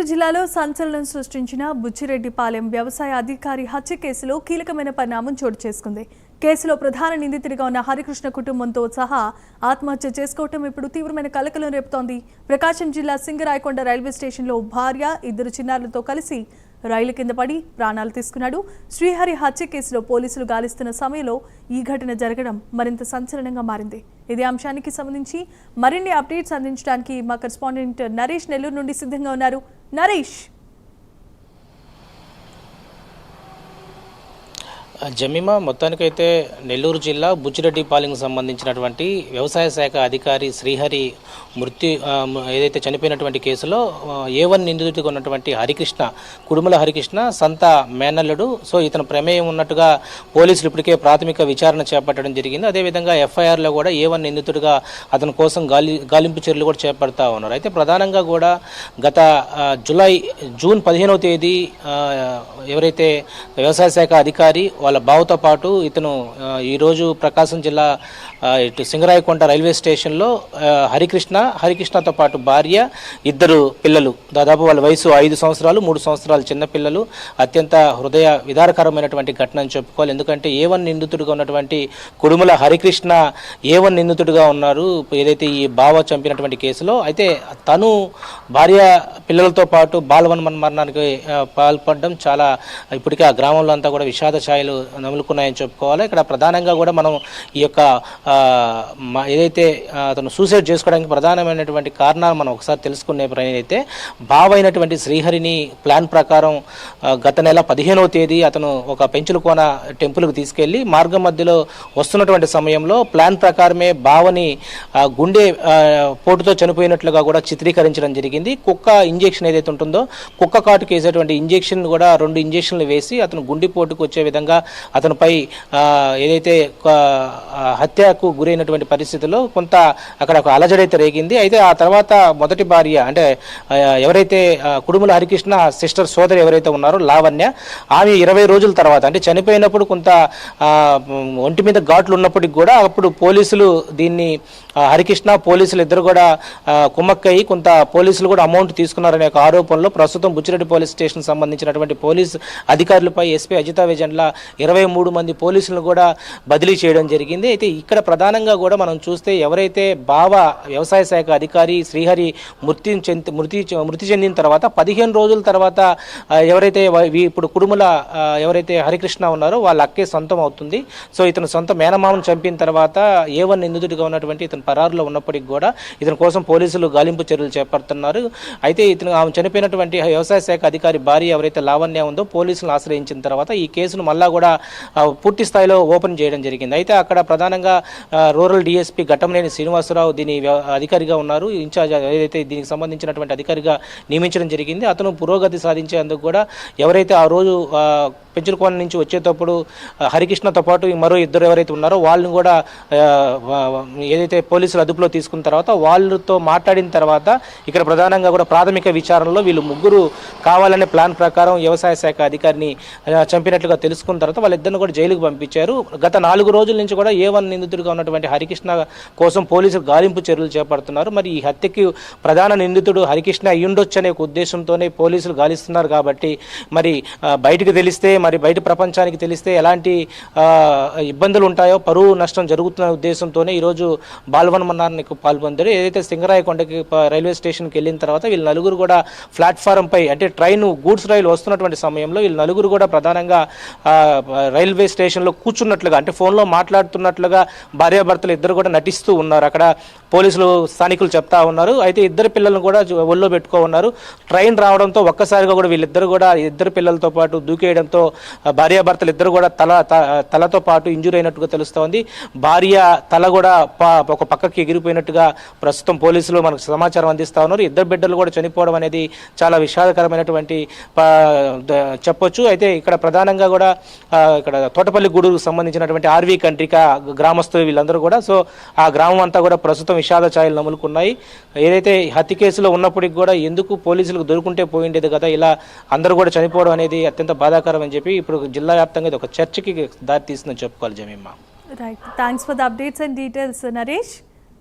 జిల్లాలో సంచలనం సృష్టించిన బుచ్చిరెడ్డిపాలెం వ్యవసాయ అధికారి హత్య కేసులో కీలకమైన పరిణామం చోటు చేసుకుంది. కేసులో ప్రధాన నిందితుడిగా ఉన్న హరికృష్ణ కుటుంబంతో సహా ఆత్మహత్య చేసుకోవటం ఇప్పుడు తీవ్రమైన కలకలం రేపుతోంది. ప్రకాశం జిల్లా సింగరాయకొండ రైల్వే స్టేషన్లో భార్య, ఇద్దరు చిన్నారులతో కలిసి రైలు కింద పడి ప్రాణాలు తీసుకున్నాడు. శ్రీహరి హత్య కేసులో పోలీసులు గాలిస్తున్న సమయంలో ఈ ఘటన జరగడం మరింత సంచలనంగా మారింది. ఇదే అంశానికి సంబంధించి మరిన్ని అప్డేట్స్ అందించడానికి మా కరెస్పాండెంట్ నరేష్ నెల్లూరు నుండి సిద్ధంగా ఉన్నారు. నరేష్, జమీమా, మొత్తానికైతే నెల్లూరు జిల్లా బుచ్చిరెడ్డిపాలెంకు సంబంధించినటువంటి వ్యవసాయ శాఖ అధికారి శ్రీహరి మృతి ఏదైతే చనిపోయినటువంటి కేసులో A1 నిందితుడిగా ఉన్నటువంటి హరికృష్ణ, కుడుముల హరికృష్ణ సంత మేనల్లుడు. సో ఇతను ప్రమేయం ఉన్నట్టుగా పోలీసులు ఇప్పటికే ప్రాథమిక విచారణ చేపట్టడం జరిగింది. అదేవిధంగా FIRలో కూడా A1 నిందితుడిగా అతని కోసం గాలింపు చర్యలు కూడా చేపడతా ఉన్నారు. అయితే ప్రధానంగా కూడా గత జూన్ 15వ తేదీ ఎవరైతే వ్యవసాయ శాఖ అధికారి వాళ్ళ బావతో పాటు ఇతను ఈరోజు ప్రకాశం జిల్లా ఇటు సింగరాయకొండ రైల్వే స్టేషన్లో హరికృష్ణతో పాటు భార్య, ఇద్దరు పిల్లలు, దాదాపు వాళ్ళ వయసు 5 సంవత్సరాలు 3 సంవత్సరాలు చిన్నపిల్లలు. అత్యంత హృదయ విదారకరమైనటువంటి ఘటన అని చెప్పుకోవాలి. ఎందుకంటే A1 నిందితుడిగా ఉన్నటువంటి కుడుముల హరికృష్ణ A1 నిందితుడిగా ఉన్నారు ఏదైతే ఈ బావ చంపినటువంటి కేసులో. అయితే తను భార్య పిల్లలతో పాటు బాలవన్మరణానికి పాల్పడడం చాలా ఇప్పటికే ఆ గ్రామంలో అంతా కూడా విషాద ఛాయలు నములుకున్నాయని చెప్పుకోవాలి. ఇక్కడ ప్రధానంగా కూడా మనం ఈ యొక్క ఏదైతే అతను సూసైడ్ చేసుకోవడానికి ప్రధానమైనటువంటి కారణాలు మనం ఒకసారి తెలుసుకునే ప్రయత్నమైతే బావ అయినటువంటి శ్రీహరిని ప్లాన్ ప్రకారం గత నెల 15వ తేదీ అతను ఒక పెంచులకోన టెంపుల్కి తీసుకెళ్లి మార్గం మధ్యలో వస్తున్నటువంటి సమయంలో ప్లాన్ ప్రకారమే బావని గుండె పోటుతో చనిపోయినట్లుగా కూడా చిత్రీకరించడం జరిగింది. కుక్క ఇంజెక్షన్ ఏదైతే ఉంటుందో కుక్క కాటుకు వేసేటువంటి ఇంజెక్షన్ కూడా 2 ఇంజెక్షన్లు వేసి అతను గుండెపోటుకు వచ్చే విధంగా అతనిపై ఏదైతే హత్యకు గురైనటువంటి పరిస్థితుల్లో కొంత అక్కడ ఒక అలజడైతే రేగింది. అయితే ఆ తర్వాత మొదటి భార్య అంటే ఎవరైతే కుడుముల హరికృష్ణ సిస్టర్ సోదరి ఎవరైతే ఉన్నారో లావణ్య, ఆమె 20 రోజుల తర్వాత అంటే చనిపోయినప్పుడు కొంత ఒంటి మీద ఘాట్లు ఉన్నప్పటికి కూడా అప్పుడు పోలీసులు దీన్ని హరికృష్ణ పోలీసులు ఇద్దరు కూడా కుమ్మక్కయ్యి కొంత పోలీసులు కూడా అమౌంట్ తీసుకున్నారనే ఒక ఆరోపణలో ప్రస్తుతం బుచ్చిరెడ్డి పోలీస్ స్టేషన్ సంబంధించినటువంటి పోలీసు అధికారులపై ఎస్పీ అజితా విజన్ల 23 మంది పోలీసులను కూడా బదిలీ చేయడం జరిగింది. అయితే ఇక్కడ ప్రధానంగా కూడా మనం చూస్తే ఎవరైతే బావ వ్యవసాయ శాఖ అధికారి శ్రీహరి మృతి చెందిన తర్వాత 15 రోజుల తర్వాత ఎవరైతే ఇప్పుడు కుడుముల ఎవరైతే హరికృష్ణ ఉన్నారో వాళ్ళ అక్కే సొంతం అవుతుంది. సో ఇతను సొంత మేనమామను చంపిన తర్వాత A1 నిందితుడిగా ఉన్నటువంటి ఇతను పరారులో ఉన్నప్పటికీ కూడా ఇతని కోసం పోలీసులు గాలింపు చర్యలు చేపడుతున్నారు. అయితే ఆమె చనిపోయినటువంటి వ్యవసాయ శాఖ అధికారి భార్య ఎవరైతే లావణ్య ఉందో పోలీసులను ఆశ్రయించిన తర్వాత ఈ కేసును మళ్ళా కూడా పూర్తి స్థాయిలో ఓపెన్ చేయడం జరిగింది. అయితే అక్కడ ప్రధానంగా రూరల్ DSP ఘట్టంనేని శ్రీనివాసరావు దీని అధికారిగా ఉన్నారు. ఇన్ఛార్జ్ ఏదైతే దీనికి సంబంధించినటువంటి అధికారిగా నియమించడం జరిగింది. అతను పురోగతి సాధించేందుకు కూడా ఎవరైతే ఆ రోజు పెంచులకోన నుంచి వచ్చేటప్పుడు హరికృష్ణతో పాటు మరో ఇద్దరు ఎవరైతే ఉన్నారో వాళ్ళని కూడా ఏదైతే పోలీసులు అదుపులో తీసుకున్న తర్వాత వాళ్ళతో మాట్లాడిన తర్వాత ఇక్కడ ప్రధానంగా కూడా ప్రాథమిక విచారణలో వీళ్ళు ముగ్గురు కావాలనే ప్లాన్ ప్రకారం వ్యవసాయ శాఖ అధికారిని చంపినట్లుగా తెలుసుకున్న తర్వాత వాళ్ళిద్దరిని కూడా జైలుకు పంపించారు. గత 4 రోజుల నుంచి కూడా A1 నిందితుడిగా ఉన్నటువంటి హరికృష్ణ కోసం పోలీసులు గాలింపు చర్యలు చేపడుతున్నారు. మరి ఈ హత్యకి ప్రధాన నిందితుడు హరికృష్ణ అయ్యుండొచ్చు అనే ఉద్దేశంతోనే పోలీసులు గాలిస్తున్నారు. కాబట్టి మరి బయటకు తెలిస్తే మరి బయట ప్రపంచానికి తెలిస్తే ఎలాంటి ఇబ్బందులు ఉంటాయో, పరువు నష్టం జరుగుతున్న ఉద్దేశంతోనే ఈరోజు బాలవన్మరణానికి పాల్పొందారు. ఏదైతే సింగరాయకొండకి రైల్వే స్టేషన్కి వెళ్ళిన తర్వాత వీళ్ళు నలుగురు కూడా ప్లాట్ఫారం పై అంటే గూడ్స్ రైలు వస్తున్నటువంటి సమయంలో వీళ్ళు నలుగురు కూడా ప్రధానంగా రైల్వే స్టేషన్లో కూర్చున్నట్లుగా అంటే ఫోన్లో మాట్లాడుతున్నట్లుగా భార్యాభర్తలు ఇద్దరు కూడా నటిస్తూ ఉన్నారు. అక్కడ పోలీసులు స్థానికులు చెప్తా ఉన్నారు. అయితే ఇద్దరు పిల్లలను కూడా ఒళ్ళో పెట్టుకో ఉన్నారు. ట్రైన్ రావడంతో ఒక్కసారిగా కూడా వీళ్ళిద్దరు కూడా ఇద్దరు పిల్లలతో పాటు దూకేయడంతో భార్యాభర్తలు ఇద్దరు కూడా తలతో పాటు ఇంజూరీ అయినట్టుగా తెలుస్తోంది. భార్య తల కూడా ఒక పక్కకి ఎగిరిపోయినట్టుగా ప్రస్తుతం పోలీసులు మనకు సమాచారం అందిస్తా ఉన్నారు. ఇద్దరు బిడ్డలు కూడా చనిపోవడం అనేది చాలా విషాదకరమైనటువంటి చెప్పొచ్చు. అయితే ఇక్కడ ప్రధానంగా కూడా ఇక్కడ తోటపల్లి గూడూరుకు సంబంధించినటువంటి ఆర్వీ కంట్రిక గ్రామస్తులు వీళ్ళందరూ కూడా సో ఆ గ్రామం అంతా కూడా ప్రస్తుతం విషాద ఛాయలు నములుకున్నాయి. ఏదైతే హత్య కేసులో ఉన్నప్పటికీ కూడా ఎందుకు పోలీసులకు దొరుకుంటే పోయిండేది కదా, ఇలా అందరూ కూడా చనిపోవడం అనేది అత్యంత బాధాకరం అని చెప్పి ఇప్పుడు జిల్లా వ్యాప్తంగా ఇది ఒక చర్చకి దారి తీస్తుందని చెప్పుకోవాలి. Jemimah, right, thanks for the updates and details Naresh.